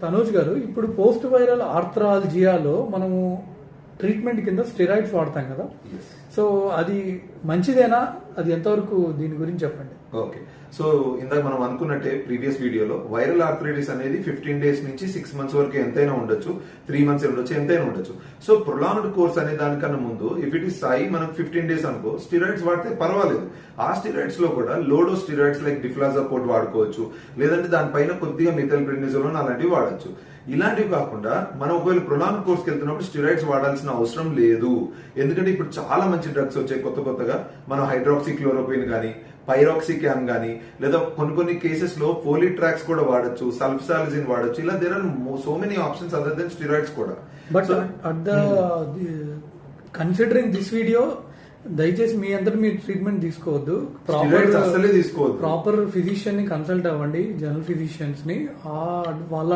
తనూజ్ గారు, ఇప్పుడు post viral ఆర్థ్రాలజియాలో మనము ట్రీట్మెంట్ కింద స్టెరాయిడ్స్ వాడతాం కదా, సో అది మంచిదేనా? అది ఎంతవరకు, దీని గురించి చెప్పండి. ఓకే, సో ఇందాక మనం అనుకున్నట్టే ప్రీవియస్ వీడియోలో వైరల్ ఆర్థరైటిస్ అనేది 15 డేస్ నుంచి 6 months వరకు ఎంతైనా ఉండొచ్చు, 3 months ఉండొచ్చు, ఎంతైనా ఉండొచ్చు. సో ప్రొలాంగ్డ్ కోర్స్ అనే దానికన్నా ముందు ఇఫ్ ఇట్ ఇస్ సాయి మనకు 15 days అనుకో, స్టిరాయిడ్స్ వాడితే పర్వాలేదు. ఆ స్టిరాయిడ్స్ లో కూడా లోడో స్టిరాయిడ్స్ లైక్ డిఫ్లాజాపోర్ట్ వాడుకోవచ్చు, లేదంటే దానిపైన కొద్దిగా మిథైల్ప్రెడ్నిజోలోన్ అలాంటివి వాడచ్చు. ఇలాంటివి కాకుండా మనం ఒకవేళ ప్రొలాంగ్ కోర్స్కి వెళ్తున్నప్పుడు స్టిరాయిడ్స్ వాడాల్సిన అవసరం లేదు. ఎందుకంటే ఇప్పుడు చాలా మంచి డ్రగ్స్ వచ్చాయి కొత్తగా. మనం హైడ్రాక్సీ క్లోరోక్విన్ కానీ, పైరాక్సిక్యాన్ కానీ, లేదా కొన్ని కేసెస్ లో ఫోలిట్రాక్స్ కూడా వాడచ్చు, సల్ఫ్సాలిజిన్ వాడచ్చు. ఇలా there are so many options other than steroids కూడా. But at the considering this video, దయచేసి మీ అందరూ మీరు ట్రీట్మెంట్ తీసుకోవద్దు. అసలే తీసుకోవద్దు. ప్రాపర్ ఫిజిషియన్ ని కన్సల్ట్ అవ్వండి, జనరల్ ఫిజిషియన్స్ ని. వాళ్ళ